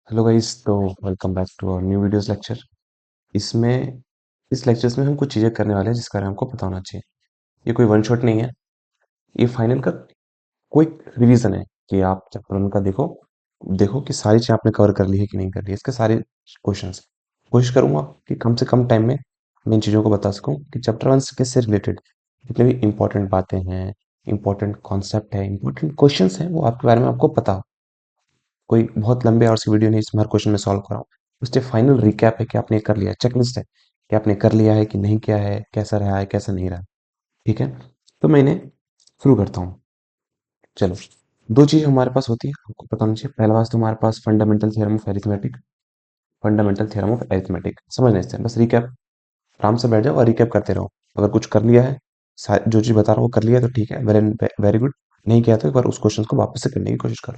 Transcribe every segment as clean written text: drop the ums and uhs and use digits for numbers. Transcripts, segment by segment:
Hello guys, तो welcome back to our new videos lecture. इसमें इस लेक्चर्स में हम कुछ चीज़ें करने वाले हैं जिसका बारे में आपको पता होना चाहिए। ये कोई वन शॉट नहीं है, ये फाइनल का क्विक रिवीजन है कि आप चैप्टर वन का देखो देखो कि सारी चीज़ें आपने कवर कर ली है कि नहीं कर ली है। इसके सारे क्वेश्चंस कोशिश करूंगा कि कम से कम टाइम में मैं इन चीज़ों को बता सकूं कि चैप्टर वन से रिलेटेड जितने भी इंपॉर्टेंट बातें हैं, इंपॉर्टेंट कॉन्सेप्ट है, इंपॉर्टेंट क्वेश्चंस हैं, वो आपके बारे में आपको पता हो। कोई बहुत लंबे आवर्स की वीडियो नहीं, इसमें हर क्वेश्चन में सॉल्व कर रहा हूँ। उसके फाइनल रिकैप है कि आपने कर लिया, चेकलिस्ट है कि आपने कर लिया है कि नहीं किया है, कैसा रहा है कैसा नहीं रहा। ठीक है, तो मैं इन्हें शुरू करता हूँ। चलो, दो चीज हमारे पास होती है, आपको पता होना चाहिए। पहला बात तो हमारे पास fundamental theorem of arithmetic, fundamental theorem of arithmetic समझने से बस रिकैप आराम से बैठ जाओ और रिकैप करते रहो। अगर कुछ कर लिया है, जो चीज बता रहा हूँ वो कर लिया है तो ठीक है, वेरी वेरी गुड। नहीं किया तो एक बार उस क्वेश्चन को वापस से करने की कोशिश करो।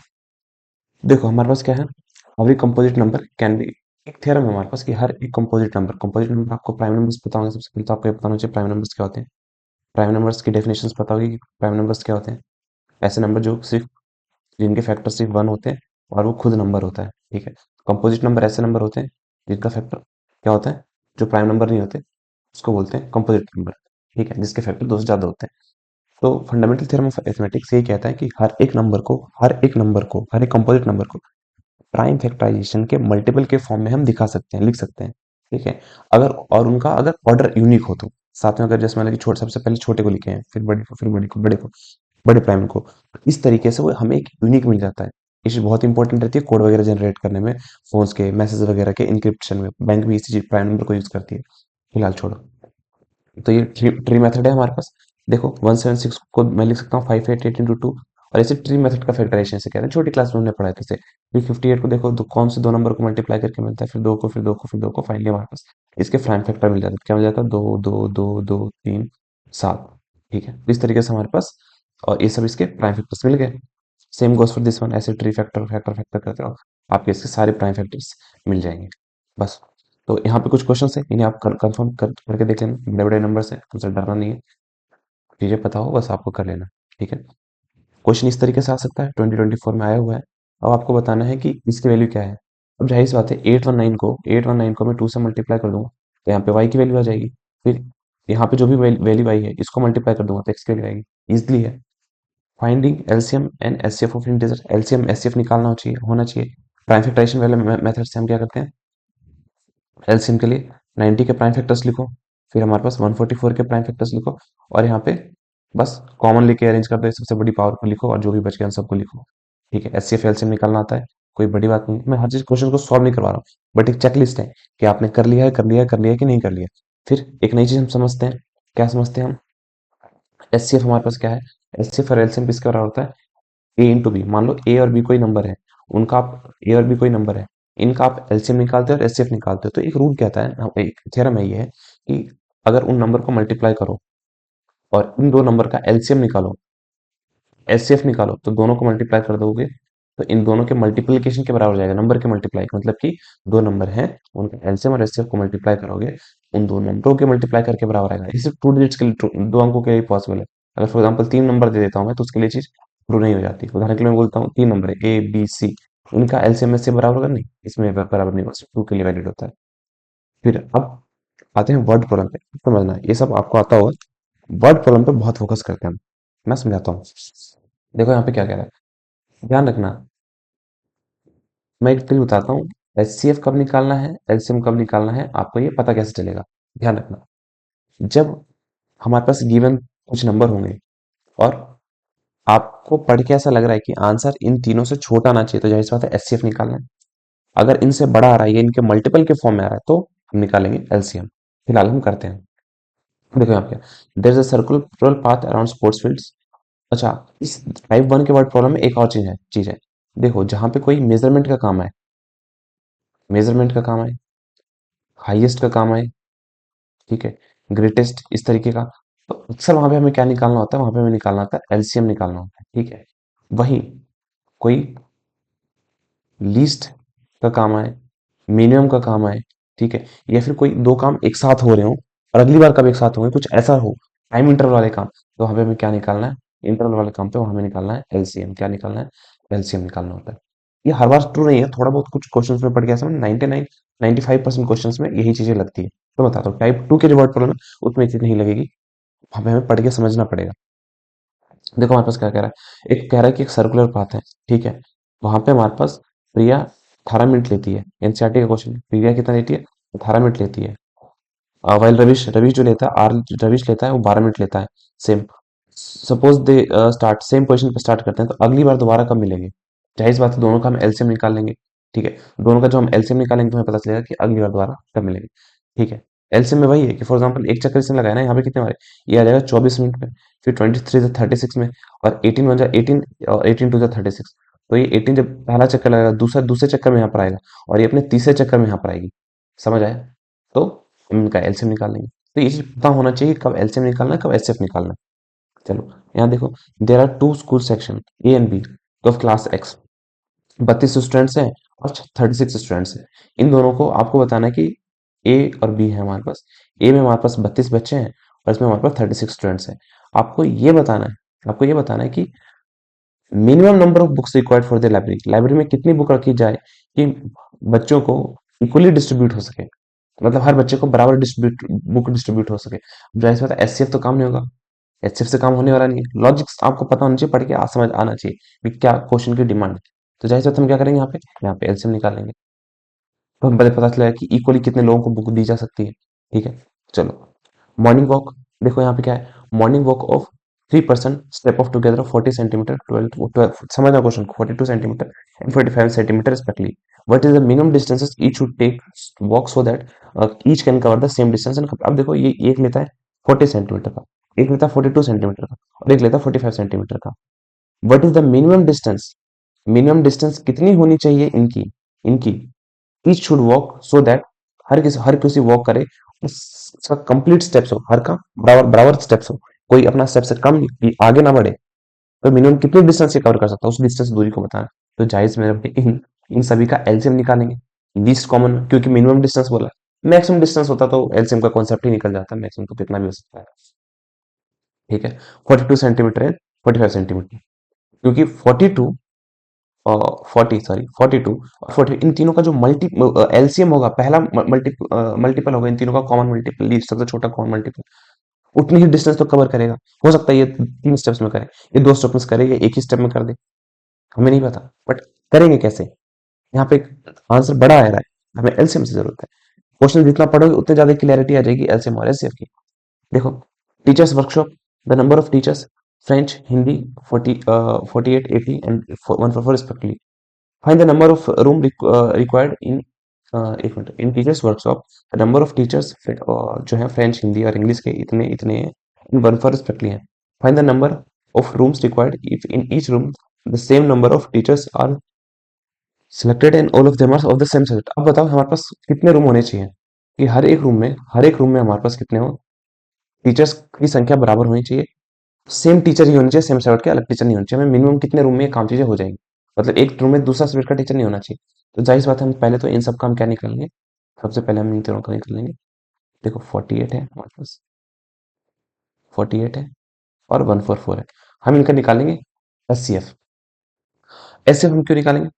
देखो हमारे पास क्या है, every composite number can be, एक थ्योरम है हमारे पास कि हर एक कंपोजिट नंबर आपको प्राइम नंबर्स पता होंगे। सबसे पहले तो आपको ये बताना चाहिए प्राइम नंबर्स क्या होते हैं। प्राइम नंबर्स की डेफिनेशंस पता होगी कि प्राइम नंबर्स क्या होते हैं। ऐसे नंबर जो सिर्फ जिनके फैक्टर सिर्फ वन होते हैं और वो खुद नंबर होता है। ठीक है, कंपोजिट नंबर ऐसे नंबर होते हैं जिनका फैक्टर क्या होता है, जो प्राइम नंबर नहीं होते उसको बोलते हैं कंपोजिट नंबर। ठीक है, जिसके फैक्टर दो से ज्यादा होते हैं। तो फंडामेंटल थ्योरम ऑफ मैथमेटिक्स ये कहता है कि हर एक कंपोजिट नंबर को प्राइम फैक्टराइजेशन के मल्टीपल के फॉर्म में हम दिखा सकते हैं, लिख सकते हैं। ठीक है, अगर और उनका अगर ऑर्डर यूनिक हो तो साथ में, अगर जैसे मान लीजिए छोटे, सबसे पहले छोटे को लिखे हैं, फिर बड़े को, फिर बड़े को, बड़े प्राइम को, तो इस तरीके से वो हमें एक यूनिक मिल जाता है। ये चीज बहुत इंपॉर्टेंट रहती है कोड वगैरह जनरेट करने में, फोन्स के मैसेज वगैरह के इंक्रिप्शन में। बैंक भी इसी चीज प्राइम नंबर को यूज करती है। फिलहाल छोड़ो। तो ये ट्री ट्री मेथड है हमारे पास। देखो 176 को मैं लिख सकता हूँ 58 इंटू टू। और ऐसे ट्री मेथड का फैक्टराइजेशन से कहते हैं, छोटी क्लास में हमने पढ़ा है कैसे। फिर 58 को देखो कौन से दो नंबर को मल्टीप्लाई करके मिलता है, फिर दो को, फिर दो को, फिर दो को, फाइनली हमारे पास इसके प्राइम फैक्टर मिल जाता है। क्या मिल जाता है, दो दो दो दो तीन सात। ठीक है, इस तरीके से हमारे पास, और ये सब इसके प्राइम फैक्टर्स मिल गए। Same goes for this one, ऐसे ट्री फैक्टर फैक्टर फैक्टर करते रहो, आपके इसके सारे प्राइम फैक्टर्स मिल जाएंगे। बस। तो यहाँ पे कुछ क्वेश्चन है, इन्हें आप कंफर्म करके देख लेना। बड़े बड़े नंबर से तुमसे डरना नहीं है, चीजें पता हो बस आपको कर लेना। ठीक है, क्वेश्चन इस तरीके से आ सकता है, 2024 में आया हुआ है। अब आपको बताना है कि इसकी वैल्यू क्या है। अब जाहिर सी बात है, 819 को मैं 2 से मल्टीप्लाई कर दूंगा तो यहाँ पे y की वैल्यू आ जाएगी। फिर यहाँ पे जो भी वैल्यू आई है इसको मल्टीप्लाई कर दूंगा तो x की वैल्यू आएगी। इजली है। Finding LCM and HCF of integer, LCM HCF निकालना होना चाहिए। प्राइम फैक्टराइजेशन वाले मेथड से हम क्या करते हैं, एलसीएम के लिए 90 के प्राइम फैक्टर्स लिखो, फिर हमारे पास 144 के प्राइम फैक्टर्स लिखो, और यहाँ पे बस कॉमन लेके अरेंज कर दो, सबसे बड़ी पावर को लिखो और जो भी बच गया उन सबको लिखो। ठीक है, एचसीएफ एलसीएम निकालना आता है, कोई बड़ी बात नहीं। मैं हर चीज क्वेश्चन को सॉल्व नहीं करवा रहा हूँ, बट एक चेकलिस्ट है कि आपने कर लिया है, कर लिया है, कर लिया है कि नहीं कर लिया। फिर एक नई चीज हम समझते हैं, क्या समझते हैं हम, एचसीएफ हमारे पास क्या है, एचसीएफ और एलसीएम किसके बराबर होता है, ए इंटू बी। मान लो ए और बी कोई नंबर है, उनका आप, ए और बी कोई नंबर है, इनका आप एलसीएम निकालते हो और एचसीएफ निकालते हो, तो एक रूल कहता है, एक थ्योरम है ये है कि अगर उन नंबर को मल्टीप्लाई करो और इन दो नंबर का एलसीएम निकालो, एचसीएफ निकालो, तो दोनों को मल्टीप्लाई कर दोगे तो इन दोनों के मल्टीप्लिकेशन के बराबर हो जाएगा, नंबर के मल्टीप्लाई, मतलब कि दो नंबर हैं, उनका एलसीएम और एचसीएफ को मल्टीप्लाई करोगे, उन दो नंबरों के मल्टीप्लाई करके बराबर आएगा। ये सिर्फ टू डिजिट्स के लिए, दो अंकों के लिए पॉसिबल है। अगर फॉर एग्जाम्पल तीन नंबर दे देता हूँ मैं तो उसके लिए चीज ट्रू नहीं हो जाती। उदाहरण के लिए मैं बोलता हूँ तीन नंबर है A B C, इनका एलसीएम एचसीएफ बराबर होगा, नहीं, इसमें बराबर नहीं होगा, सिर्फ टू के लिए वैलिड होता है। फिर अब आते हैं वर्ड प्रॉब्लम पे। समझना है, ये सब आपको आता होगा। वर्ड प्रॉब्लम पे बहुत फोकस करते हैं हम। मैं समझाता हूँ। देखो यहाँ पे क्या कह रहा है, ध्यान रखना। मैं एक ट्रिक बताता हूँ, एचसीएफ कब निकालना है, एलसीएम कब निकालना है, आपको ये पता कैसे चलेगा। ध्यान रखना, जब हमारे पास गिवन कुछ नंबर होंगे और आपको पढ़ के ऐसा लग रहा है कि आंसर इन तीनों से छोटा ना चाहिए, तो जाहिर सी बात है एचसीएफ निकालना है। अगर इनसे बड़ा आ रहा है या इनके मल्टीपल के फॉर्म में आ रहा है तो हम निकालेंगे एलसीएम। फिलहाल हम करते हैं। देखो यहाँ पे, there is a circular path around sports fields. अच्छा, इस टाइप वन के वर्ड प्रॉब्लम में एक और चीज है। देखो जहां पे कोई मेजरमेंट का काम है, मेजरमेंट का काम है, हाईएस्ट का काम है, ठीक है, ग्रेटेस्ट, इस तरीके का, तो अक्सर वहां पे हमें क्या निकालना होता है, वहां पे हमें निकालना होता है एलसीएम निकालना होता है। ठीक है, वही कोई लीस्ट का काम आए, मिनिमम का काम आए, ठीक है, या फिर कोई दो काम एक साथ हो रहे हो और अगली बार कब एक साथ होंगे, कुछ ऐसा हो, टाइम इंटरवल वाले काम, तो वहां पे हमें क्या निकालना है, इंटरवल वाले काम पे वहां हमें निकालना है एलसीएम। क्या निकालना है, एलसीएम निकालना होता है। ये हर बार ट्रू नहीं है, थोड़ा बहुत कुछ क्वेश्चंस में पड़ गया समझ, 99 95% क्वेश्चंस में यही चीजें लगती है। तो बताता हूँ, टाइप 2 के जो वर्ड प्रॉब्लम है उसमें ये चीज नहीं लगेगी, हमें हमें पढ़ के समझना पड़ेगा। देखो हमारे पास क्या कह रहा है, एक कह रहा है कि एक सर्कुलर पाथ है, ठीक है, वहां पे हमारे पास प्रिया 18 मिनट लेती है, एनसीईआरटी का क्वेश्चन है, प्रिया कितना लेती है, 18 मिनट लेती है। वाइल रविश रविश जो लेता है, आर रविश लेता है वो 12 मिनट लेता है, same. Suppose they start same position पे स्टार्ट करते हैं, तो अगली बार दोबारा कब मिलेंगे? जाहिर सी बात है, दोनों का हम एलसीएम निकाल लेंगे, ठीक है, दोनों का जो हम एलसीएम निकालेंगे तो हमें पता चलेगा कि अगली बार दोबारा कब मिलेंगे, ठीक है। एलसीएम में वही है कि फॉर एग्जाम्पल एक चक्कर इसने लगाया ना, यहाँ पे कितने मारे, ये आ जाएगा 24 मिनट में, फिर 23 से 36 में, और 18 और 18 2 36, तो ये 18 जब पहला चक्कर लगेगा, दूसरा दूसरे चक्कर में यहाँ पर आएगा, और ये अपने तीसरे चक्कर में यहाँ पर आएगी, समझ आया? तो हम इनका एलसीएम निकाल लेंगे। तो ये चीज पता होना चाहिए कब एलसीएम निकालना है, कब एचसीएफ निकालना है। चलो यहाँ देखो, there are two school section A and B of class X, 32 students हैं और 36 स्टूडेंट्स हैं। इन दोनों को आपको बताना है कि ए और बी है हमारे पास, ए में हमारे पास 32 बच्चे हैं और इसमें हमारे पास 36 स्टूडेंट्स हैं। आपको ये बताना है कि minimum number of books required for the library, library में कितनी बुक रखी जाए कि बच्चों को इक्वली डिस्ट्रीब्यूट हो सके, मतलब हर बच्चे को बराबर डिस्ट्रीब्यूट बुक डिस्ट्रीब्यूट हो सके। जाहिर सी बात है एचसीएफ तो काम नहीं होगा, एचसीएफ से काम होने वाला नहीं है, लॉजिक्स आपको पता होना चाहिए, पढ़ के समझ आना चाहिए कि क्या क्वेश्चन की डिमांड है। तो जाहिर सी बात हम क्या करेंगे, यहाँ पे एलसीएम निकालेंगे, तो हमें पता चलेगा कि इक्वली कितने लोगों को बुक दी जा सकती है, ठीक है। चलो मॉर्निंग वॉक, देखो यहाँ पे क्या है, morning walk of 3 person step of together 40 centimetre, 12 समझना question, 42 centimetre and 45 centimetre respectively, what is the minimum distances each should take walk so that each can cover the same distance. अब देखो ये एक लेता है 40 सेंटीमीटर का, एक लेता है 42 सेंटीमीटर का, और एक लेता है 45 सेंटीमीटर का। What is the minimum distance, minimum distance कितनी होनी चाहिए इनकी, इनकी each should walk so that, हर किसी वॉक करे, उसका कंप्लीट स्टेप्स हो, हर का बराबर बराबर स्टेप्स हो, कोई अपना स्टेप से कम आगे ना बढ़े। तो मिनिमम कितनी डिस्टेंस ये कवर कर सकता है, उस डिस्टेंस दूरी को बताना। तो जाहिर मेरे भाई इन इन सभी का एलसीएम निकालेंगे, लीस्ट कॉमन, क्योंकि मिनिमम डिस्टेंस बोला, मैक्सिमम डिस्टेंस होता तो एलसीएम का कॉन्सेप्ट ही निकल जाता, मैक्सिमम तो कितना भी हो सकता है, ठीक है। 42 सेंटीमीटर है, 45 सेंटीमीटर, क्योंकि 42 42 और 40, इन तीनों का जो एलसीएम होगा, पहला मल्टीपल होगा, इन तीनों का कॉमन मल्टीपल, लीस्ट सबसे छोटा कॉमन मल्टीपल, उतनी ही डिस्टेंस तो कवर करेगा। हो सकता है ये 3 स्टेप्स में करे, ये 2 स्टेप में करे, ये एक ही स्टेप में कर दे, हमें नहीं पता, बट करेंगे कैसे? यहाँ पे आंसर बड़ा आ रहा है, हमें एलसीएम से जरूरत है। क्वेश्चन जितना पढ़ोगे उतनी ज्यादा क्लियरिटी आ जाएगी एलसीएम और एचसीएफ की। देखो teachers workshop, the number of teachers French Hindi 48 80 and 144 respectively. Find the number of room required in, एक minute, in teachers workshop the number of teachers जो है फ्रेंच हिंदी और इंग्लिश के इतने इतने इन 144 रिस्पेक्टिवली हैं। Find the number of rooms required if in each room the same number of teachers are selected and all of them are of the same subject. अब बताओ हमारे पास कितने रूम होने चाहिए कि हर एक रूम में हमारे पास कितने हो, टीचर्स की संख्या बराबर होनी चाहिए, सेम टीचर ही होनी चाहिए, सेम सब्जेक्ट के अलग टीचर नहीं होनी चाहिए, हमें मिनिमम कितने रूम में ये काम चीजें हो जाएंगी, मतलब एक रूम में दूसरा सब्जेक्ट का टीचर नहीं होना चाहिए। तो जाहिर सी बात है हम पहले तो इन सब का हम क्या निकालेंगे, सबसे पहले हम इन तीनों का निकाल लेंगे। देखो 48 है हमारे पास, 48 है और 144 है, हम इनका निकालेंगे एचसीएफ। एचसीएफ हम क्यों निकालेंगे,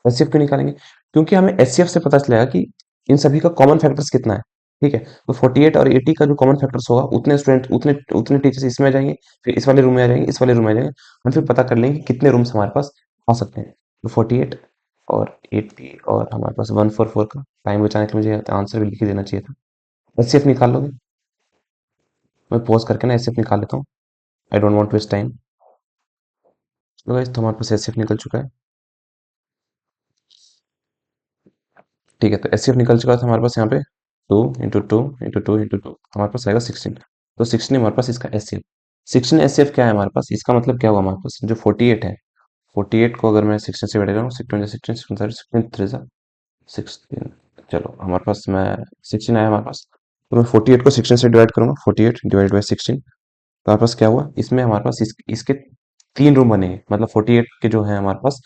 एचसीएफ क्यों निकालेंगे, क्योंकि हमें एचसीएफ से पता चलेगा कि इन सभी का कॉमन फैक्टर्स कितना है, ठीक है। तो 48 और 80 का जो कॉमन फैक्टर्स होगा, उतने स्टूडेंट उतने उतने टीचर्स इसमें आ जाएंगे, फिर इस वाले रूम में आ जाएंगे, इस वाले रूम में आ जाएंगे, हम फिर पता कर लेंगे कि कितने रूम्स हमारे पास आ सकते हैं। तो 48 और 80 और हमारे पास 144 का, टाइम बचाने के लिए मुझे आंसर भी लिख ही देना चाहिए था। एचसीएफ निकाल लोगे, मैं पॉज करके ना एचसीएफ निकाल लेता हूँ, I don't want to waste time. तो गाइस तो हमारे पास एचसीएफ निकल चुका है, ठीक है। तो एचसीएफ निकल चुका था हमारे पास यहाँ पे, 2 × 2 × 2 × 2 हमारे पास आएगा 16। तो 16 हमारे पास इसका एचसीएफ, 16 एचसीएफ क्या है हमारे पास, इसका मतलब क्या हुआ हमारे पास, जो 48 है, 48 को अगर मैं 16 से डिवाइड करूँ, 16 16 16 16 16, चलो हमारे पास मैं 16 आया हमारे पास, तो मैं 48 को 16 से डिवाइड करूंगा, 48 डिवाइड बाई 16, तो हमारे पास क्या हुआ, इसमें हमारे पास इसके 3 रूम बनेंगे, मतलब 48 के जो है हमारे पास,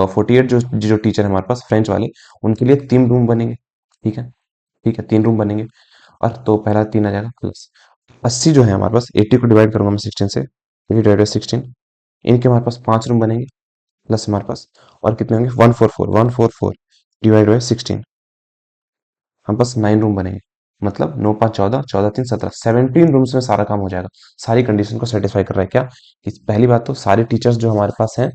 48 जो जो टीचर है हमारे पास फ्रेंच वाले, उनके लिए 3 रूम बनेंगे, ठीक है, ठीक है, 3 रूम बनेंगे। और तो पहला 3 आ जाएगा प्लस 80 जो है हमारे पास, 80 को डिवाइड करूंगा मैं 16 से, 80 डिवाइड बाई 16, इनके हमारे पास 5 रूम बनेंगे, प्लस हमारे पास और कितने होंगे, 144 डिवाइड बाई 16, हम पास 9 रूम बनेंगे। मतलब 9 5 14, 14 3 17, 17 रूम्स में सारा काम हो जाएगा। सारी कंडीशन को सेटिस्फाई कर रहा है क्या, कि पहली बात तो सारे टीचर्स जो हमारे पास हैं,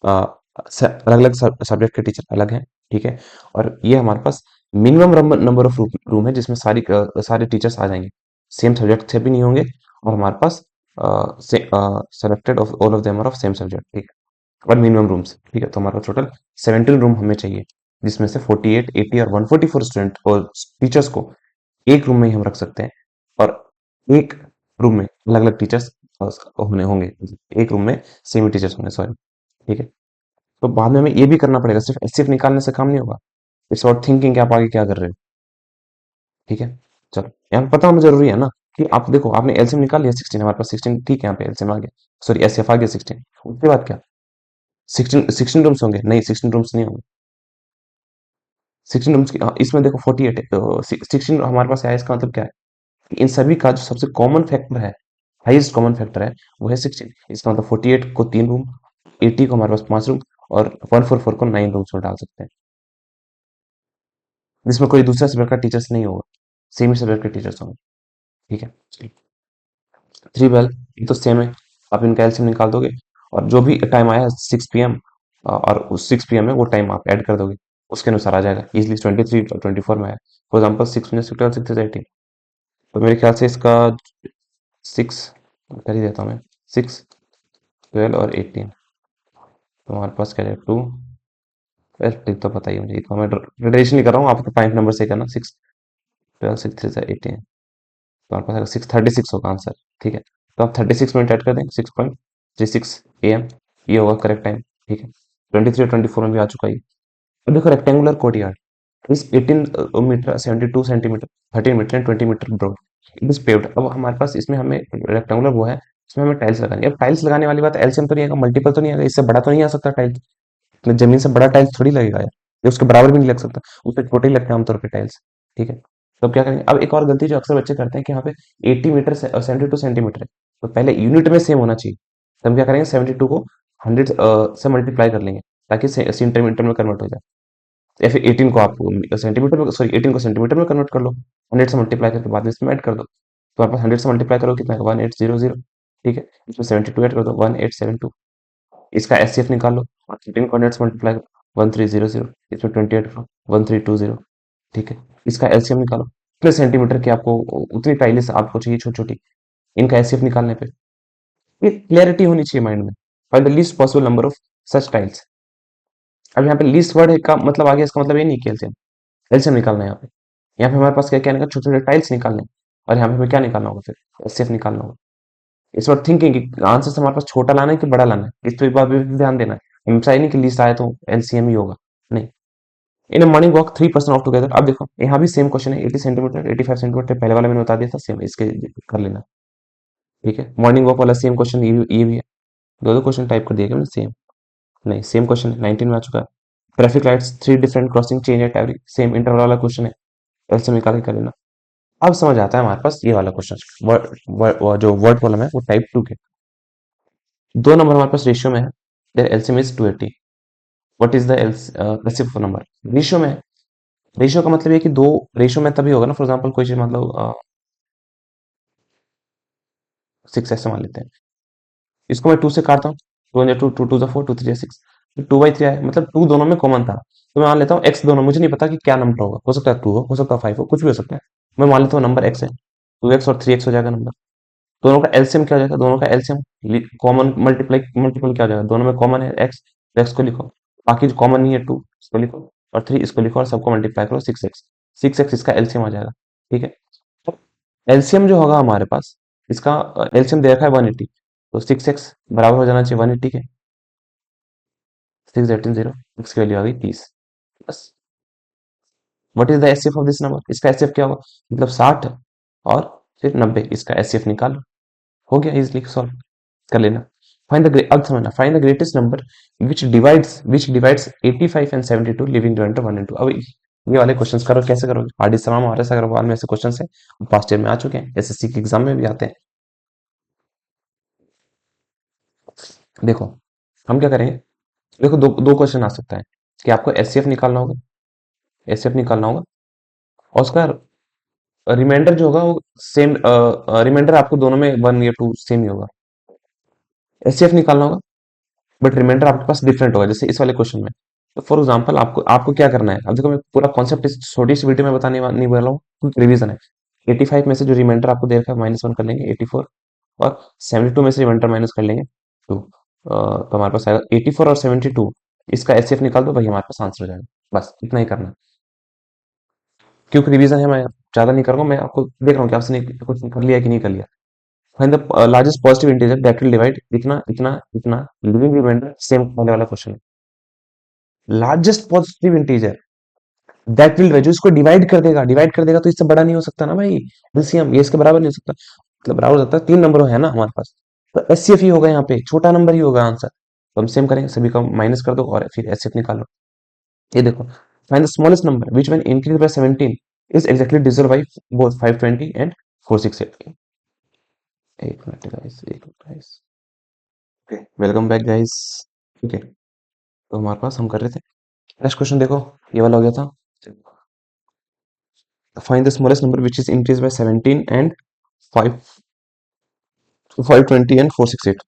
अलग अलग सब्जेक्ट के टीचर अलग हैं, ठीक है। और ये हमारे पास मिनिमम नंबर ऑफ रूम है जिसमें सारे टीचर्स आ जाएंगे, सेम सब्जेक्ट से भी नहीं होंगे, और हमारे पास selected of all of them are of same subject, ठीक है। और मिनिमम रूम्स, ठीक है, तो हमारे पास टोटल 17 रूम हमें चाहिए, जिसमें से 48 80 और 144 स्टूडेंट और टीचर्स को एक रूम में ही हम रख सकते हैं। और एक रूम में अलग अलग टीचर्स होने होंगे, एक रूम में सेम टीचर्स होंगे, सॉरी, ठीक है। तो बाद में हमें ये भी करना पड़ेगा, सिर्फ एचसीएफ निकालने से काम नहीं होगा। इट्स अबाउट थिंकिंग कि आप आगे क्या कर रहे हो, ठीक है। चलो, यहाँ पे पता होना जरूरी है ना, कि आप देखो आपने एलसीएम निकाल लिया 16, हमारे पास 16, ठीक है, यहाँ पे एलसीएम आ गया, सॉरी एचसीएफ आ गया 16, उसके बाद क्या, 16 रूम्स होंगे, नहीं 16 रूम्स नहीं होंगे, 16 रूम्स की, इसमें देखो 48 है, तो 16 हमारे पास आया, इसका मतलब क्या है, कि इन सभी का जो सबसे कॉमन फैक्टर है, हाईएस्ट कॉमन फैक्टर है, वो है 16। इसका मतलब 48 को 3 रूम, 80 को हमारे पास 5 रूम, और 144 को 9 रूम्स में डाल सकते हैं, जिसमें कोई दूसरा सब्जेक्ट का टीचर्स नहीं होगा, सेम ही सब्जेक्ट के टीचर्स होंगे, ठीक है। 3 12 ये तो सेम है, आप इनका एलसीएम निकाल दोगे, और जो भी टाइम आया 6 PM, और उस 6 PM में वो टाइम आप ऐड कर दोगे, उसके अनुसार आ जाएगा इजिली, 23 और 24 में आया, फॉर एग्जाम्पल 6 में 12 6 18, तो मेरे ख्याल से इसका 6 कर ही देता हूँ मैं, 6 12 और 18, तो हमारे पास क्या जाएगा 2, तो पता ही है मुझे, तो मैं रिलेशन नहीं कर रहा हूँ, आपको पॉइंट नंबर से करना, 6 12 6 3 18, तो हमारे पास आएगा 636 होगा आंसर, ठीक है। तो आप 36 मिनट ऐड कर दें, 6:36 AM, ये होगा करेक्ट टाइम, ठीक है। 23 और 24 में भी आ चुका है। अब देखो rectangular courtyard is 18 metre 72 centimetre, 13 metre and 20 metre broad, it is paved. अब हमारे पास इसमें हमें रेक्टेंगुलर वो है, इसमें हमें टाइल्स लगानी है। अब टाइल्स लगाने वाली बात एलसीएम तो नहीं आएगा, मल्टीपल तो नहीं आएगा, इससे बड़ा तो नहीं आ सकता टाइल्स, मतलब जमीन से बड़ा टाइल्स थोड़ी लगेगा यार, ये उसके बराबर भी नहीं लग सकता, उससे छोटे ही लगते हैं आमतौर पे टाइल्स, ठीक है। तो अब क्या करेंगे, अब एक और गलती जो अक्सर बच्चे करते हैं कि यहाँ पे 80 मीटर से 72 सेंटीमीटर है, तो पहले यूनिट में सेम होना चाहिए, तो हम क्या करेंगे 72 को 100 से मल्टीप्लाई कर लेंगे, ताकि सेंटीमीटर में कन्वर्ट हो जाए, या फिर 18 को आप सेंटीमीटर में, सॉरी 18 को सेंटीमीटर में कन्वर्ट कर लो, 100 से मल्टीप्लाई करके बाद में इसमें ऐड कर दो, तो आपके पास 100 से मल्टीप्लाई करो कितना 1800, ठीक है। इसमें 72 ऐड कर दो 1872, इसका एचसीएफ निकाल लो, और 13 को 100 से मल्टीप्लाई करो 1300, इसमें 28 करो 1320, ठीक है। इसका एलसीएम निकालो, कितने सेंटीमीटर की आपको उतनी टाइल्स आपको चाहिए छोटी छोटी, इनका एचसीएफ निकालने पे ये क्लियरिटी होनी चाहिए माइंड में, find the least possible number of such tiles. अब यहाँ पे लीस्ट वर्ड का मतलब आ गया, इसका मतलब ये नहीं कि एलसीएम, एलसीएम निकालना है यहाँ पे, यहाँ पे हमारे पास क्या क्या निकाल, छोटे छोटे टाइल्स निकालने हैं, और यहाँ पे हमें क्या निकालना होगा फिर, एचसीएफ निकालना होगा। इस बार थिंकिंग कि आंसर से हमारे पास छोटा लाना है कि बड़ा लाना है, इस पे एक बात भी ध्यान देना है, हमेशा ही नहीं कि लिस्ट आए तो एलसीएम ही होगा, नहीं। In morning walk 3% of together, अब देखो यहाँ भी सेम क्वेश्चन है, 80 सेंटीमीटर 85 सेंटीमीटर, पहले वाला मैंने बता दिया था, सेम इसके कर लेना, ठीक है। मॉर्निंग वॉक वाला सेम क्वेश्चन, ये भी है, दो दो क्वेश्चन टाइप कर दिया क्या मैंने, सेम नहीं, सेम क्वेश्चन 19 में आ चुका है। Traffic lights 3 different crossing change at every, same interval वाला क्वेश्चन है, एलसीएम निकाल के कर लेना। अब समझ आता है हमारे पास ये वाला क्वेश्चन, जो वर्ड कॉलम है वो टाइप 2 के, दो नंबर हमारे पास रेशियो में है, their LCM is 280, what is the reciprocal number, ratio में है। रेशियो का मतलब ये कि दो, रेशियो में तभी होगा ना, फॉर एग्जांपल कोई चीज मतलब 6 ऐसे मान लेते हैं, इसको मैं 2 से काटता हूँ, 2 टू 2 4, 2 3 6, 2/3 आया, मतलब 2 दोनों में कॉमन था, तो मैं मान लेता हूँ x दोनों, मुझे नहीं पता कि क्या नंबर होगा, हो सकता है 2 हो सकता है 5 हो, कुछ भी हो सकता है, मैं मान लेता हूँ नंबर x है, 2x और 3x हो जाएगा नंबर। दोनों का एलसीएम क्या हो जाएगा, दोनों का एलसीएम कॉमन मल्टीप्लाई मल्टीपल क्या हो जाएगा, दोनों में कॉमन है x, तो x को लिखो, बाकी जो कॉमन नहीं है 2 इसको लिखो, और 3 इसको लिखो, और सबको मल्टीप्लाई करो 6x, 6x इसका एलसीएम आ जाएगा, ठीक है। एलसीएम जो होगा हमारे पास, इसका एलसीएम दे रखा है 180, तो 6x बराबर हो जाना चाहिए 180 के, 6 18 0, x की वैल्यू आ गई 30, बस। What is the HCF of this number, इसका एचसीएफ क्या होगा, मतलब 60 और फिर 90, इसका एचसीएफ निकाल लो, हो गया, इजिली सॉल्व कर लेना। फाइंड द अब समझना, find the greatest number which divides 85 and 72 living divided 1 and 2। अब ये वाले क्वेश्चंस करो, कैसे करोगे, आर डी शर्मा और एस अग्रवाल में ऐसे क्वेश्चंस है, पास्ट ईयर में आ चुके हैं, एसएससी के एग्जाम में भी आते हैं। देखो हम क्या करेंगे, देखो दो दो क्वेश्चन आ सकता है कि आपको एचसीएफ निकालना होगा, एचसीएफ निकालना होगा, और उसका रिमाइंडर जो होगा वो सेम, रिमाइंडर आपको दोनों में 1 या 2 सेम ही होगा। एचसीएफ निकालना होगा बट रिमाइंडर आपके पास डिफरेंट होगा, जैसे इस वाले क्वेश्चन में। तो फॉर एग्जांपल आपको आपको क्या करना है, अब देखो मैं पूरा कॉन्सेप्ट इस छोटी सी वीडियो में बताने नहीं बोल रहा हूँ, क्योंकि रिवीजन है। 85 में से जो रिमाइंडर आपको दे रखा है -1 कर लेंगे 84, और 72 में से रिमाइंडर माइनस कर लेंगे 2। तो हमारे पास आएगा 84 और 72, इसका एचसीएफ निकाल दो, वही हमारे पास आंसर हो जाएगा। बस इतना ही करना है, क्योंकि रिवीजन है, मैं ज्यादा नहीं करूंगा, मैं आपको देख रहा हूँ कि आपने कुछ कर लिया कि नहीं कर लिया। Find the largest positive integer that will divide इतना इतना इतना, लिविंग रिमाइंडर सेम वाले वाला क्वेश्चन है। Largest positive integer that will, जो इसको डिवाइड कर देगा तो इससे बड़ा नहीं हो सकता ना भाई। एलसीएम ये इसके बराबर नहीं हो सकता, मतलब बराबर हो सकता है, 3 नंबर है ना हमारे पास, तो एचसीएफ ही होगा, यहाँ पे छोटा नंबर ही होगा आंसर। तो हम सेम करेंगे, सभी का माइनस कर दो और फिर एचसीएफ निकालो। ये देखो, find the smallest number which when increase by 17 is exactly divisible by both 520 and 468। एक मिनट गाइस, एक minute guys. Okay, welcome back guys. Okay, तो हमारे पास हम कर रहे थे नेक्स्ट क्वेश्चन, देखो ये वाला हो गया था। Find the smallest number which is increase by 17 and 5 520 and 468।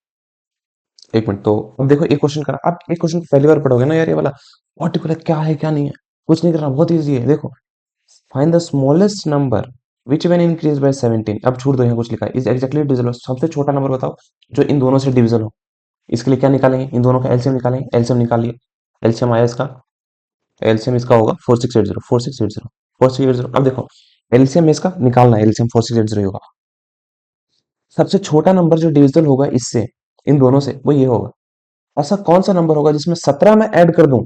एक मिनट, तो अब देखो एक क्वेश्चन करा, आप एक क्वेश्चन पहली बार पढ़ोगे ना यार, ये वाला पर्टिकुलर क्या है क्या नहीं है, कुछ नहीं करना, बहुत इजी है। देखो, find the smallest number which when increase by 17, अब छोड़ दो यहाँ कुछ लिखा है, इज एक्जैक्टली डिविजिबल, सबसे छोटा नंबर बताओ जो इन दोनों से डिविजन हो। इसके लिए क्या निकालेंगे, इन दोनों का एलसीएम निकालेंगे, एलसीएम निकालिए। एलसीएम आया इसका, एलसीएम इसका होगा 4680, 4680, 4680। अब देखो एलसीएम इसका निकालना है, एलसीएम 4680 होगा। सबसे छोटा नंबर जो डिविजिबल होगा इससे, इन दोनों से, वो ये होगा। ऐसा कौन सा नंबर होगा जिसमें 17 में ऐड कर दूं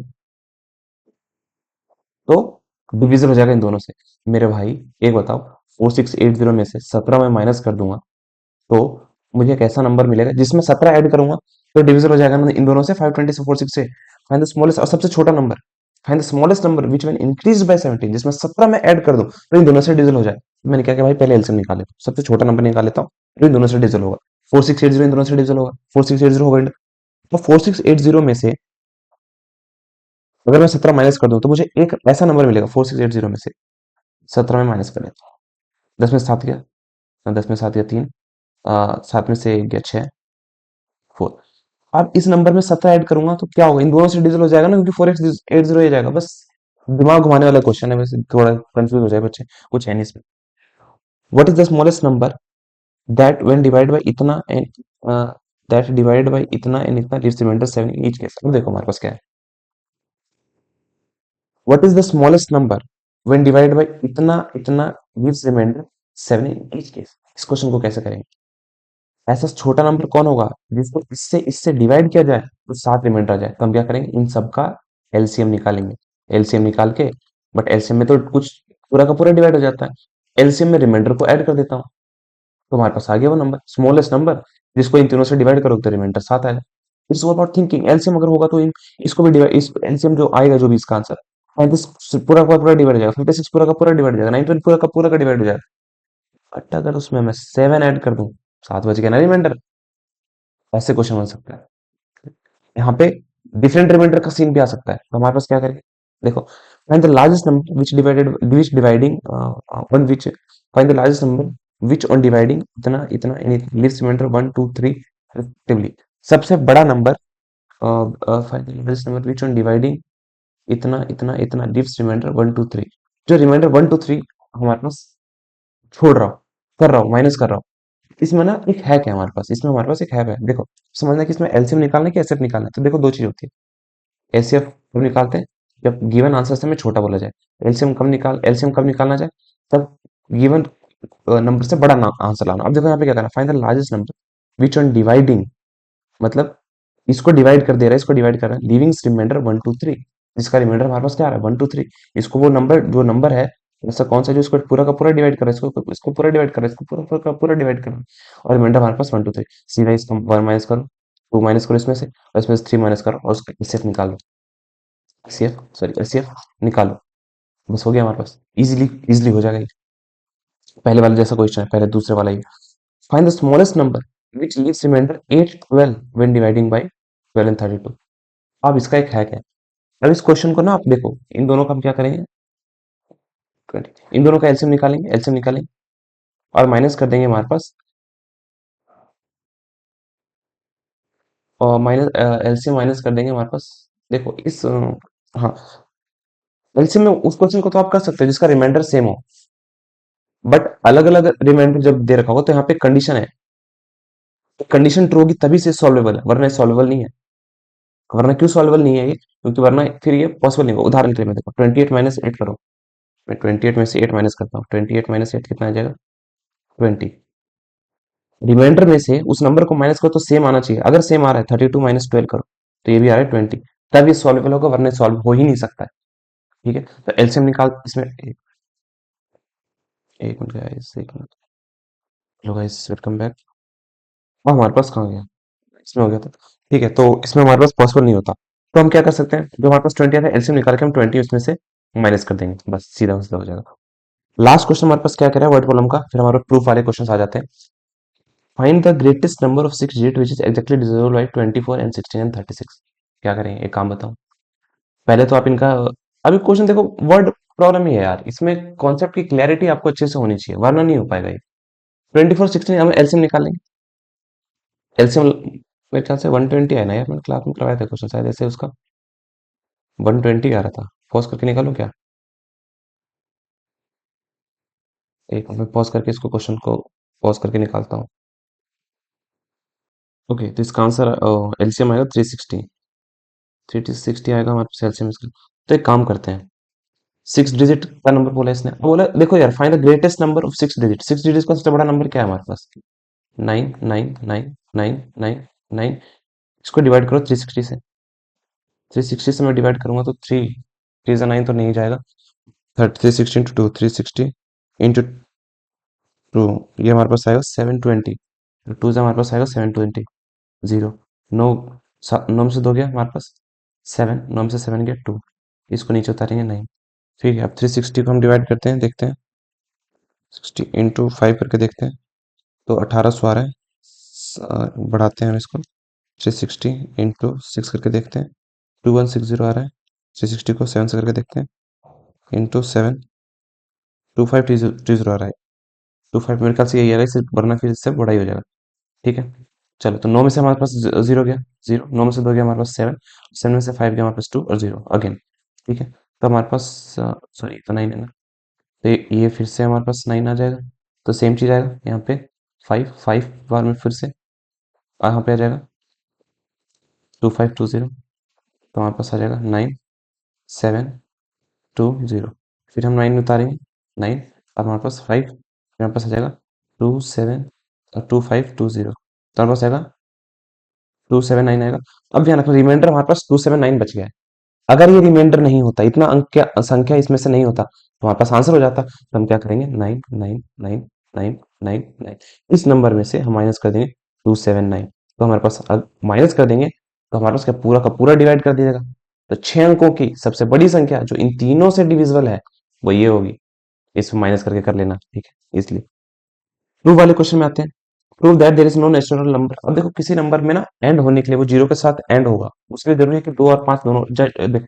तो डिविजन हो जाएगा इन दोनों से। मेरे भाई एक बताओ, 4680 में से 17 में माइनस कर दूंगा तो मुझे एक ऐसा नंबर मिलेगा जिसमें 17 ऐड करूंगा तो डिविजन हो जाएगा ना इन दोनों से, 520 से 46 से। फाइंड द स्मॉलेस्ट, और सबसे छोटा number, find the smallest number which when increase by 17, जिसमें 17 में ऐड कर दूं तो इन दोनों से डिविजन हो जाए। मैंने क्या किया भाई, पहले एलसीएम निकाल लेता हूं, सबसे छोटा नंबर निकाल लेता हूं, तो इन दोनों से डिविजन होगा। 4680 इन दोनों से डिविजन होगा, 4680 होगा। तो 4680 में से अगर मैं 17 माइनस कर दूं तो मुझे एक ऐसा नंबर मिलेगा 4680 में से, 17 में माइनस कर लेता हूँ। 10 में 7 गया, 10 में 7 गया 3, 7 में से 1 गया 6, 4। अब इस नंबर में 17 ऐड करूंगा तो क्या होगा, इन दोनों से डिविजन हो जाएगा ना, क्योंकि 4x80 हो जाएगा। बस दिमाग घुमाने वाला क्वेश्चन है, वैसे थोड़ा कंफ्यूज हो जाए बच्चे, कुछ है नहीं इसमें। What is the smallest number that when divide by इतना एंड दैट डिवाइड बाय इतना एंड इतना leaves remainder 7 in each case. अब देखो हमारे पास क्या है, what is the smallest number when divide by इतना इतना leaves remainder 7 in each case. इस क्वेश्चन को कैसे करेंगे, ऐसा छोटा नंबर कौन होगा जिसको इससे इससे डिवाइड किया जाए तो 7 रिमाइंडर आ जाए। तो हम क्या करेंगे, इन सब का एलसीएम निकालेंगे। एलसीएम निकाल के, बट एलसीएम में तो कुछ पूरा का पूरा डिवाइड हो जाता है, एलसीएम में रिमाइंडर को ऐड कर देता हूँ, तो हमारे पास आ गया वो नंबर, स्मॉलेस्ट नंबर, जिसको इन तीनों से डिवाइड करोगे तो रिमाइंडर 7 आएगा। It's all about thinking. LCM अगर होगा तो इसको भी डिवाइड, इस एलसीएम जो आएगा जो भी इसका आंसर 35 पूरा का पूरा डिवाइड हो जाएगा, 56 पूरा का पूरा डिवाइड हो जाएगा, 91 पूरा का डिवाइड हो जाएगा। बट अगर उसमें मैं 7 ऐड कर दूं, 7 बच गया ना रिमाइंडर। ऐसे क्वेश्चन बन सकता है। यहाँ पे डिफरेंट रिमाइंडर का सीन भी आ सकता है, तो हमारे पास क्या करेंगे, देखो, find the largest number which dividing on which, find the largest number which on dividing इतना इतना लीव्स रिमाइंडर 1 2 3 रिस्पेक्टिवली। सबसे बड़ा number, find the largest number which on dividing इतना इतना इतना लीव्स रिमाइंडर 1 2 3। जो रिमाइंडर 1 2 3 हमारे पास छोड़ रहा हूँ, कर रहा हूँ, माइनस कर रहा हूँ, इसमें ना एक हैक है हमारे पास, इसमें हमारे पास एक हैक है। देखो, समझना कि इसमें एलसीएम निकालना है कि एसएफ निकालना है। तो देखो दो चीज होती है, एचसीएफ कब निकालते हैं, जब गिवन आंसर से हमें छोटा बोला जाए। एलसीएम कब निकालना जाए, तब गिवन नंबर से बड़ा आंसर लाना। अब देखो यहाँ पे क्या करना, find the largest number which on dividing, मतलब इसको डिवाइड कर दे रहा है, इसको डिवाइड कर रहा है, लिविंग रिमाइंडर 1 2 3, जिसका रिमाइंडर हमारे पास क्या आ रहा है 1 2 3। इसको वो नंबर, जो नंबर है ऐसा कौन सा जो इसको पूरा का पूरा डिवाइड कर रहा है, इसको इसको पूरा डिवाइड कर रहा है, इसको पूरा पूरा का पूरा डिवाइड कर रहा है, और रिमाइंडर हमारे पास 1 2 3। सीधा इसका 1 माइनस करो, 2 माइनस करो इसमें से, और इसमें से 3 माइनस करो, और उसका एचसीएफ निकालो, एचसीएफ सॉरी एचसीएफ निकालो। बस हो गया हमारे पास, इजीली इजीली हो जाएगा ये। पहले वाले जैसा क्वेश्चन है, पहले दूसरे वाला ही। Find the smallest number which leaves reminder 8 12 when dividing by 12 and 32। अब इसका एक हैक है। अब इस क्वेश्चन को ना आप देखो, इन दोनों का हम क्या करेंगे, 20, इन दोनों का एलसीएम निकालेंगे, एलसीएम निकालेंगे और माइनस कर देंगे हमारे पास, और माइनस एलसीएम माइनस कर देंगे हमारे पास। देखो इस हाँ, एलसीएम में उस क्वेश्चन को तो आप कर सकते हो जिसका रिमाइंडर सेम हो, बट अलग अलग रिमाइंडर जब दे रखा होगा तो यहाँ पे कंडीशन है, कंडीशन ट्रू होगी तभी से सॉल्वेबल है, वरना सॉल्वेबल नहीं है। वरना क्यों सॉल्वेबल नहीं है ये, क्योंकि वरना फिर ये पॉसिबल नहीं होगा। उदाहरण के लिए मैं देखो 28 - 8 करो, मैं 28 में से 8 माइनस करता हूँ, 28 - 8 कितना आ जाएगा, 20। रिमाइंडर में से उस नंबर को माइनस करो तो सेम आना चाहिए, अगर सेम आ रहा है 32 - 12 करो तो ये भी आ रहा है 20, तब ये सॉल्वेबल होगा, वरना सॉल्व हो ही नहीं सकता है। ठीक है, तो एलसीएम निकाल इसमें एक मिनट गाइस, एक minute. Hello guys, welcome back. और हमारे पास कहाँ गया, इसमें हो गया था। ठीक है, तो इसमें हमारे पास पॉसिबल नहीं होता, तो हम क्या कर सकते हैं, जो हमारे पास 20 आता है एलसीएम निकाल के हम 20 उसमें से माइनस कर देंगे, बस सीधा सीधा हो जाएगा। लास्ट क्वेश्चन हमारे पास क्या कह रहा है वर्ड प्रॉब्लम का, फिर हमारे प्रूफ वाले क्वेश्चन आ जाते हैं। Find the greatest number of 6 digit which is exactly divisible by 24 and 16 and 36। क्या करें, एक काम बताओ। पहले तो आप इनका, अभी क्वेश्चन देखो, वर्ड प्रॉब्लम ही है यार, इसमें कॉन्सेप्ट की क्लैरिटी आपको अच्छे से होनी चाहिए, वरना नहीं हो पाएगा ये। 24 16 हम एलसीएम निकालेंगे, एलसीएम मेरे ख्याल से 120 है ना यार, मैंने क्लास में करवाया था क्वेश्चन शायद ऐसे उसका 120 आ रहा था। पॉज करके निकालूं क्या, एक मिनट में पॉज करके इसको क्वेश्चन को पॉज करके निकालता हूँ। ओके, तो इसका आंसर एलसीएम आएगा 360, 360 आएगा हमारे पास एलसीएम इसका। तो एक काम करते हैं, 6 डिजिट का नंबर बोला इसने, बोला देखो यार find the greatest number of 6 digit, 6 digit का सबसे बड़ा नंबर क्या है हमारे पास, 9 9 9 9 9 9। इसको डिवाइड करो 360 से, 360 से मैं डिवाइड करूंगा तो 3 3 9 तो नहीं जाएगा, 360 इंटू 2, 360 इंटू 2, ये हमारे पास आएगा 720, 2 से हमारे पास आएगा 720, 0, 9, 9 में से 2 गया हमारे पास 7, 9 में से 7 गया 2, इसको नीचे उतारेंगे 9। ठीक है, अब 360 को हम डिवाइड करते हैं, देखते हैं 60 इंटू 5 करके देखते हैं, तो 1800 आ रहा है। बढ़ाते हैं हम इसको, 360 इंटू 6 करके देखते हैं, 2160 आ रहा है। 360 को 7 से करके देखते हैं, इंटू 7, 2520 आ रहा है। 25 मेरे ख्याल से यही आएगा, इससे वरना फिर इससे बड़ा ही हो जाएगा। ठीक है, चलो तो 9 में से हमारे पास 0 गया, 0, 9 में से 2 गया हमारे पास 7, 7 में से 5 गया हमारे पास 2 और 0 अगेन। ठीक है, तो हमारे पास सॉरी तो 9 है ना, तो ये फिर से हमारे पास 9 आ जाएगा, तो सेम चीज आएगा यहाँ पे, 5 5 बार में फिर से यहाँ पे आ जाएगा 2520, तो हमारे पास आ जाएगा 9 7 2 0। फिर हम 9 उतारेंगे, 9 और हमारे पास 5, हमारे पास आ जाएगा 27 2520, तो हमारे पास आएगा 279 आएगा। अब ध्यान रखना, रिमाइंडर हमारे पास 279 बच गया है। अगर ये रिमाइंडर नहीं होता, इतना अंक संख्या इसमें से नहीं होता, तो हमारे पास आंसर हो जाता। तो हम क्या करेंगे, 9 9 9 9 9 इस नंबर में से हम माइनस कर देंगे 279, तो हमारे पास माइनस कर देंगे तो हमारे पास क्या पूरा का पूरा डिवाइड कर दिया जाएगा। तो 6 अंकों की सबसे बड़ी संख्या जो इन तीनों से डिविजिबल है वो ये होगी, इसमें माइनस करके कर लेना। ठीक है, इसलिए प्रूफ वाले क्वेश्चन में आते हैं। Prove that there is no natural number. अब देखो किसी नंबर में ना एंड होने के लिए वो जीरो के साथ एंड होगा, उसके लिए जरूरी है कि 2 और 5 दोनों देखो,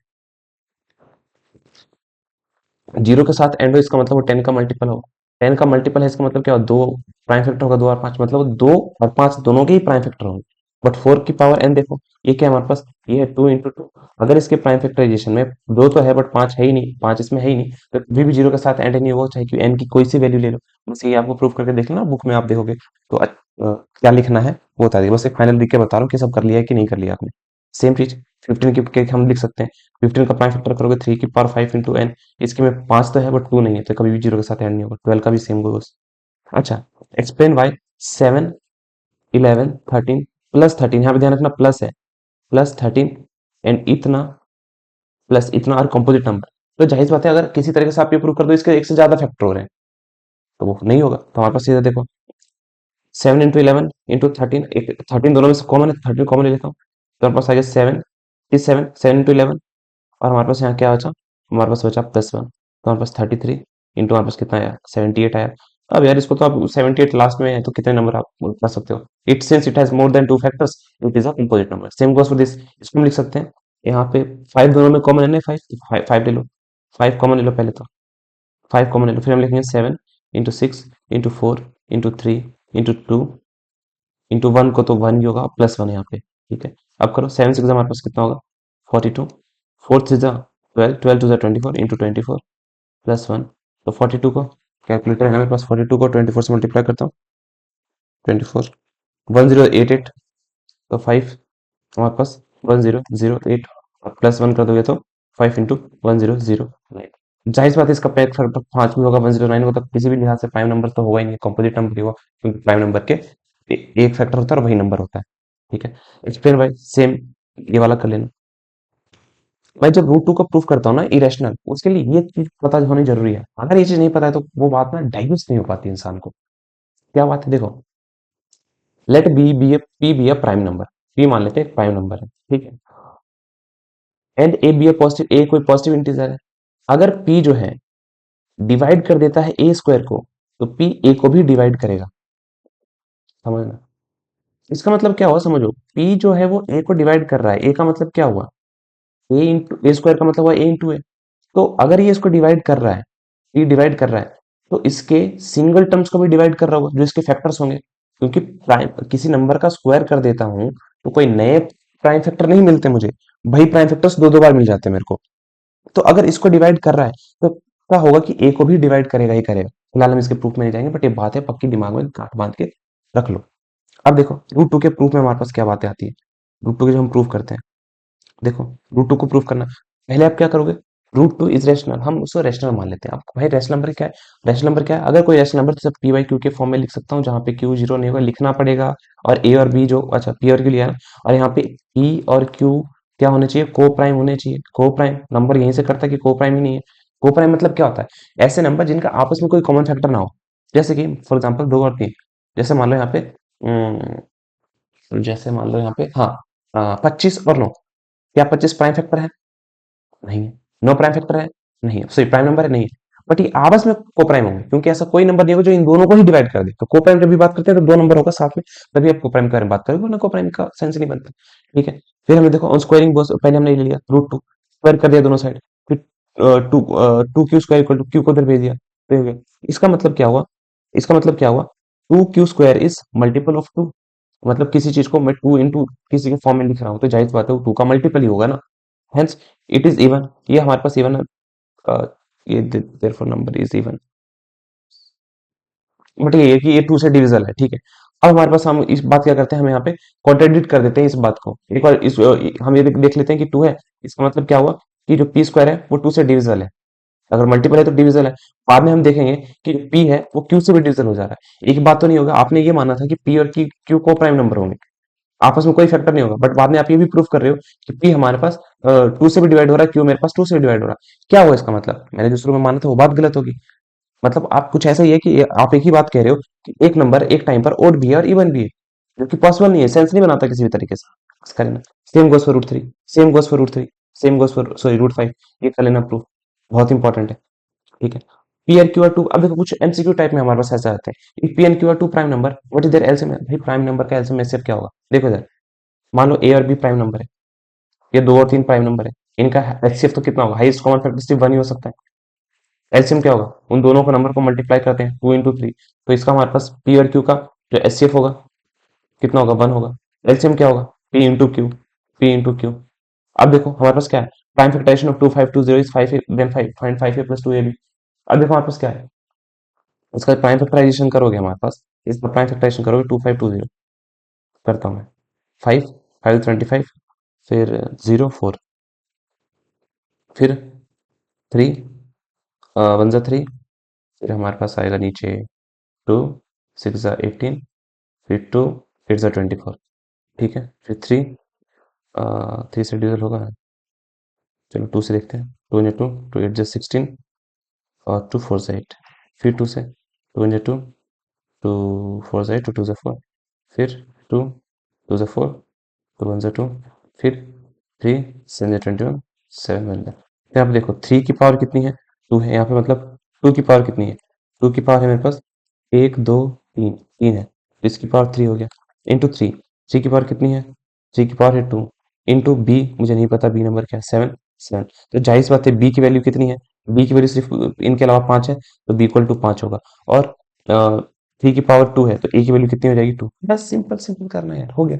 जीरो के साथ एंड हो इसका मतलब वो 10 का मल्टीपल हो, 10 का मल्टीपल है इसका मतलब क्या हो, दो प्राइम फैक्टर होगा, 2 और 5 मतलब 2 और 5 दोनों के ही प्राइम फैक्टर होंगे। बट 4 की पावर n देखो, ये क्या है हमारे पास, ये है 2 इंटू 2। अगर इसके प्राइम फैक्टराइजेशन में दो तो है बट 5 है ही नहीं, 5 इसमें है ही नहीं, तो कभी भी जीरो के साथ एंड नहीं होगा, चाहे कि n की कोई सी वैल्यू ले लो। बस ये आपको प्रूफ करके देख लेना, बुक में आप देखोगे तो क्या लिखना है वो बता देगा। बस एक फाइनल लिख के बता रहा हूँ कि सब कर लिया है कि नहीं कर लिया आपने। सेम चीज 15 की हम लिख सकते हैं, 15 का प्राइम फैक्टर करोगे 3 की पावर 5 इंटू n, इसके में 5 तो है बट 2 नहीं है, तो कभी भी जीरो के साथ ऐड नहीं होगा। 12 का भी सेम गोस। अच्छा, एक्सप्लेन वाई 7 11 13 +13, यहाँ पे ध्यान रखना प्लस है, +13 एंड इतना प्लस इतना और कंपोजिट नंबर। तो जाहिर सी बात है, अगर किसी तरीके से आप ये प्रूव कर दो इसके एक से ज्यादा फैक्टर हो रहे हैं तो वो नहीं होगा। तो हमारे पास सीधा देखो 7 इंटू 11 इंटू 13, एक 13 दोनों में से कॉमन है, 13 कॉमन ले लेता हूँ, तो हमारे पास आ गया 7 7 7 इंटू 11, और हमारे पास यहाँ क्या बचा, हमारे पास बचा +1, तो हमारे पास 33 इंटू हमारे पास कितना आया, 78 आया। अब यार इसको तो आप 78 लास्ट में है तो कितने नंबर आप कर सकते हो, it since it has more than 2 factors, it is a composite number. Same goes for this, इसको हम लिख सकते हैं यहाँ पे 5 दोनों में कॉमन है ना, 5 5 ले लो, 5 कॉमन ले लो पहले तो, 5 कॉमन ले लो, फिर हम लिखेंगे 7 into 6 into 4 into 3 into 2 into 1 को तो 1 ही होगा, प्लस 1 यहाँ पे, ठीक है। अब करो 7 6 हमारे पास कितना होगा, 42, 4 3 12, 12 2 24 इंटू 24 प्लस 1, तो 42 को, कैलकुलेटर है ना मेरे पास, 42 को 24 से मल्टीप्लाई करता हूँ, 24 1088, तो 5 हमारे पास 1008, और प्लस 1 कर दोगे तो 5 इंटू 1009। जाहिर सी बात है इसका पैक फैक्टर 5 में होगा, 109 होगा, तो किसी भी लिहाज से प्राइम नंबर तो होगा ही नहीं, कंपोजिट नंबर ही होगा, क्योंकि प्राइम नंबर के एक फैक्टर होता है और वही नंबर होता है, ठीक है। एक्सप्लेन बाय सेम, ये वाला कर लेना। मैं जब रूट टू का प्रूफ करता हूँ ना इरेशनल, उसके लिए ये चीज पता होनी जरूरी है, अगर ये चीज नहीं पता है तो वो बात ना डाइजेस्ट नहीं हो पाती इंसान को। क्या बात है देखो, let B A prime number, P मान लेते हैं एक प्राइम नंबर है, ठीक है, and A B A positive, A कोई पॉजिटिव इंटीजर है। अगर पी जो है डिवाइड कर देता है ए स्क्वायर को, तो पी ए को भी डिवाइड करेगा, समझना। इसका मतलब क्या हुआ समझो, पी जो है वो ए को डिवाइड कर रहा है, ए का मतलब क्या हुआ, ए इंटू ए स्क्वायर का मतलब हुआ ए इंटू ए। तो अगर ये इसको डिवाइड कर रहा है, ये डिवाइड कर रहा है, तो इसके सिंगल टर्म्स को भी डिवाइड कर रहा होगा जो इसके फैक्टर्स होंगे, क्योंकि प्राइम किसी नंबर का स्क्वायर कर देता हूं तो कोई नए प्राइम फैक्टर नहीं मिलते मुझे, वही प्राइम फैक्टर्स दो दो बार मिल जाते हैं मेरे को। तो अगर इसको डिवाइड कर रहा है तो क्या होगा कि ए को भी डिवाइड करेगा ही करेगा। फिलहाल हम इसके प्रूफ में नहीं जाएंगे, बट ये बात है पक्की, दिमाग में गांठ बांध के रख लो। अब देखो रूट टू के प्रूफ में हमारे पास क्या बातें आती है, रूट टू के जो हम प्रूफ करते हैं, देखो रूट टू को प्रूव करना, पहले आप क्या करोगे, रूट टू इज रैशनल, हम उसको रैशनल मान लेते हैं। आप भाई रैशनल नंबर क्या है, रैशनल नंबर क्या है, अगर कोई रैशनल नंबर तो पी बाई क्यू के फॉर्म में लिख सकता हूँ, जहाँ पे क्यू जीरो नहीं होगा, लिखना पड़ेगा। और ए और बी जो, अच्छा पी और क्यू लिया है, और यहाँ पे ई और क्यू क्या होने चाहिए, को प्राइम होने चाहिए। को प्राइम नंबर यहीं से करता है कि को प्राइम ही नहीं है। को प्राइम मतलब क्या होता है, ऐसे नंबर जिनका आपस में कोई कॉमन फैक्टर ना हो, जैसे कि फॉर एग्जाम्पल 2 और 3, जैसे मान लो यहाँ पे जैसे मान लो यहाँ पे हाँ 25 और 9, क्या 25 प्राइम फैक्टर है, नहीं है। 9 प्राइम फैक्टर है, नहीं है, सॉरी प्राइम नंबर है, नहीं है। बट ये आपस में को प्राइम होंगे, क्योंकि ऐसा कोई नंबर नहीं होगा जो इन दोनों को ही डिवाइड कर दे। तो को प्राइम जब भी बात करते हैं तो दो नंबर होगा साथ में, तभी आप को प्राइम के बारे में बात करोगे, वरना को प्राइम का सेंस नहीं बनता, ठीक है। फिर हमने देखो ऑन स्क्वायरिंग, पहले हमने ले लिया रूट टू, स्क्वायर कर दिया दोनों साइड, फिर two two Q square equal to Q को उधर भेज दिया, तो हो गया। इसका मतलब क्या हुआ, इसका मतलब क्या हुआ, two Q square is multiple of two, मतलब किसी चीज को मैं टू इंटू किसी के फॉर्म में लिख रहा हूँ, तो जाहिर सी बात है वो टू का मल्टीपल ही होगा ना, हेंस इट इज इवन, ये हमारे पास इवन, ये therefore number is even. But ये है कि ये टू से डिविजल है, ठीक है। अब हमारे पास, हम इस बात क्या करते हैं, हम यहाँ पे कॉन्ट्रेडिक्ट कर देते हैं इस बात को, एक बार इस हम ये देख लेते हैं कि टू है, इसका मतलब क्या हुआ कि जो पी स्क्वायर है वो टू से डिविजल है, अगर मल्टीपल है तो डिविजल है। बाद में हम देखेंगे कि पी है वो क्यू से भी डिविजल हो जा रहा है। एक बात तो नहीं होगा, आपने ये माना था कि पी और क्यू को प्राइम नंबर होंगे, आपस में कोई फैक्टर नहीं होगा, बट बाद में आप ये भी प्रूव कर रहे हो कि पी हमारे पास टू से भी डिवाइड हो रहा है, क्यू मेरे पास टू से भी डिवाइड हो रहा है। क्या हुआ इसका मतलब, मैंने जो शुरू में माना था वो बात गलत होगी। मतलब आप कुछ ऐसा ही है कि आप एक ही बात कह रहे हो कि एक नंबर एक टाइम पर ओड भी है और इवन भी है, जो कि पॉसिबल नहीं है, सेंस नहीं बनाता किसी भी तरीके से, कर लेना। Same goes for root three, same goes for root three, same goes for sorry root five, ये कर लेना प्रूफ, बहुत इंपॉर्टेंट है, ठीक है। P and Q are two, अब देखो कुछ एमसीक्यू टाइप में हमारे पास ऐसा आता है, P and Q are two prime number, what is their LCM, भाई प्राइम नंबर का एलसीएम एचसीएफ क्या होगा, देखो इधर, मान लो ए और बी प्राइम नंबर है, ये 2 और 3 प्राइम नंबर है, इनका एचसीएफ तो कितना होगा, हाईएस्ट कॉमन फैक्टर सिर्फ 1 ही हो सकता है। एलसीएम क्या होगा, उन दोनों को नंबर को मल्टीप्लाई करते हैं 2 इंटू 3, तो इसका हमारे पास पी और क्यू का जो एचसीएफ होगा कितना होगा, 1 होगा। एलसीएम क्या होगा, P into Q, P into Q. अब देखो हमारे पास क्या है, prime factorisation of 2520 is 5 then 5 find 5a plus 2ab। अब देखो हमारे पास क्या है, इसका प्राइम फैक्टराइजेशन करोगे हमारे पास, इसका प्राइम फैक्टराइजेशन करोगे 2520, करता हूँ मैं, 5 5 25, फिर 0 4, फिर 3 1 जा 3, फिर हमारे पास आएगा नीचे 2 6 जा 18, फिर 2 8 जा 24, ठीक है। फिर 3 3 से डिविजल होगा, चलो 2 से देखते हैं, 2 इंटू 2 8 जा 16, और 2 4 जा 8, फिर 2 से 2 इंटू 2 4 जा 8, 2 2 जा 4, फिर 2 2 जा 4, 2 1 जा 2, फिर 3 7 जा 21, 7 बन जाए। फिर आप देखो 3 की पावर कितनी है, 2 है यहाँ पे, मतलब 2 की पावर कितनी है, 2 की पावर है मेरे पास 1 2 3, 3 है, तो इसकी पावर 3 हो गया, इंटू 3, 3 की पावर कितनी है, 3 की पावर है 2, इंटू बी, मुझे नहीं पता बी नंबर क्या है, 7 7। तो जाहिर सी बात है बी की वैल्यू कितनी है, बी की वैल्यू सिर्फ इनके अलावा 5 है, तो बी इक्वल टू 5 होगा। और 3 की पावर 2 है, तो ए की वैल्यू कितनी हो जाएगी, 2। बस सिंपल सिंपल करना है यार, हो गया।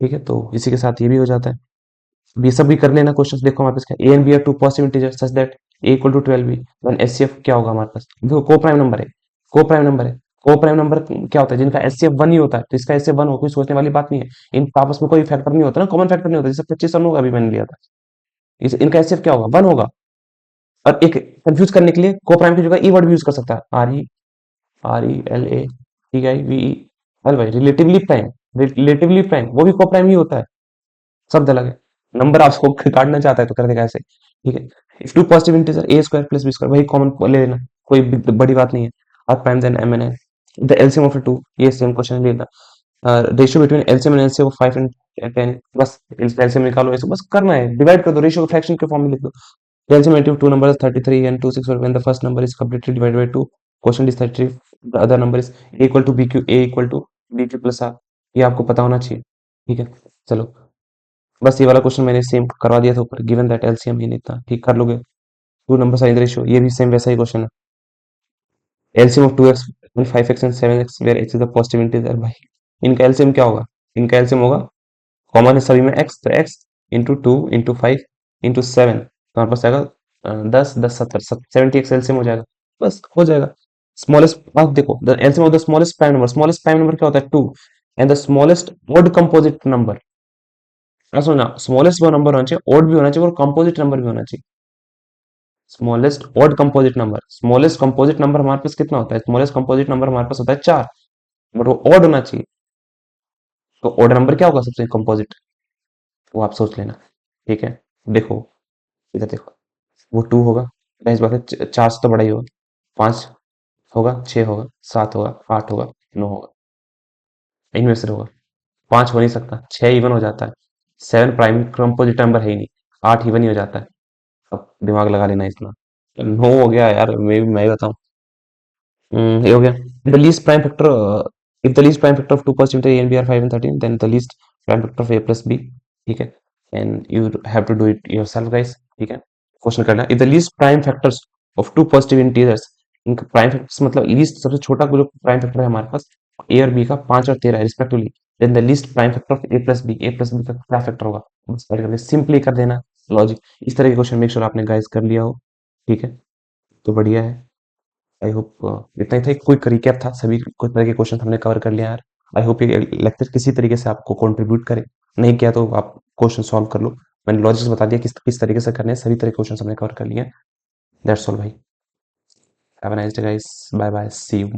ठीक है, तो इसी के साथ ये भी हो जाता है। अब ये सब भी कर लेना क्वेश्चन। देखो हमारे पास क्या, A and B are two positive integer such that A equal to 12 बी, देन एचसीएफ क्या होगा हमारे पास, देखो को प्राइम नंबर है, को प्राइम नंबर है, को प्राइम नंबर क्या होता है, जिनका एचसीएफ 1 ही होता है, तो इसका एचसीएफ 1 हो, कोई सोचने वाली बात नहीं है। इनका आपस में कोई फैक्टर नहीं होता ना, कॉमन फैक्टर नहीं होता, जैसे 25 रन होगा, अभी मैंने लिया था। इनका एचसीएफ क्या होगा, 1 होगा। और एक कंफ्यूज करने के लिए को प्राइम की जगह ई वर्ड भी यूज कर सकता है, RELA TIVE, अरे भाई रिलेटिवली प्राइम, रिलेटिवली प्राइम वो भी को प्राइम ही होता है, शब्द अलग है। नंबर आपको काटना चाहता है तो कर देगा ऐसे। ठीक है, if two positive integer A square plus B square, वही कॉमन ले लेना, कोई बड़ी बात नहीं है। Are prime then M N है, द एलसीएम ऑफ टू, ये सेम क्वेश्चन लेना। Ratio between LCM and LCM of 5 and 10, बस एलसीएम निकालो, ऐसे बस करना है, डिवाइड कर दो, रेशियो को फ्रैक्शन के फॉर्म में लिख दो। The LCM of two numbers 33 and 264 when the first number is completely divided by 2, quotient is 33, the other number is a equal to bq, a equal to bq plus r, ये आपको पता होना चाहिए। ठीक है, चलो बस ये वाला क्वेश्चन मैंने सेम करवा दिया था ऊपर, गिवन दैट एलसीएम ही नहीं था, ठीक कर लोगे। Two numbers are in the ratio, ये भी सेम वैसा ही क्वेश्चन है। LCM of 2x and 5x and 7x where x is the positive integer, भाई इनका एलसीएम क्या होगा, इनका एलसीएम होगा, कॉमन है सभी में x, तो x इंटू 2 इंटू 5 इंटू 7, तो हमारे पास आएगा 10 10 70 70 एक्स एलसीएम हो जाएगा, बस हो जाएगा। स्मॉलेस्ट, आप देखो the LCM of the smallest prime number क्या होता है, 2, and the smallest odd composite number, सुनना, स्मॉलेस्ट वो नंबर होना चाहिए, ओड भी होना चाहिए और कंपोजिट नंबर भी होना चाहिए। Smallest odd composite number, smallest composite number हमारे पास कितना होता है, स्मॉलेस्ट कंपोजिट नंबर हमारे पास होता है 4, बट वो ओड होना चाहिए। तो ओड नंबर क्या होगा सबसे कंपोजिट, वो आप सोच लेना। ठीक है, देखो इधर देखो, वो 2 होगा, जाहिर बात है 4 से तो बड़ा ही होगा, 5 होगा, 6 होगा, 7 होगा, 8 होगा, 9 होगा, इनमें से होगा। 5 हो नहीं सकता, 6 इवन हो जाता है, 7 प्राइम कंपोजिट नंबर है ही नहीं, 8 इवन ही हो जाता है। अब दिमाग लगा लेना इतना। 9 हो गया यार, मैं बताऊं, ये हो गया। The least prime factor, if the least prime factor of two positive A and B are 5 and 13, then the least prime factor of A plus B. ठीक है, and you have to do it yourself guys. ठीक है, question करना, if the least prime factors of two positive integers, इनका prime factors मतलब least सबसे छोटा जो प्राइम फैक्टर है हमारे पास, ए और बी का 5 और 13 respectively, then the least prime factor of A plus B का क्या फैक्टर होगा, बस ऐड करके सिंपली कर देना लॉजिक। इस तरह के क्वेश्चन मेक श्योर आपने गाइस कर लिया हो। ठीक है, तो बढ़िया है। आई होप इतना ही था, क्विक रिकैप था, सभी कुछ तरह के क्वेश्चन हमने कवर कर लिया यार। आई होप ये लेक्चर किसी तरीके से आपको कंट्रीब्यूट करे, नहीं किया तो आप क्वेश्चन सॉल्व कर लो, मैंने लॉजिक्स बता दिया किस किस तरीके से करने हैं, सभी तरह के क्वेश्चन हमने कवर कर लिए। दैट्स ऑल भाई, have a nice day guys, bye bye, see you.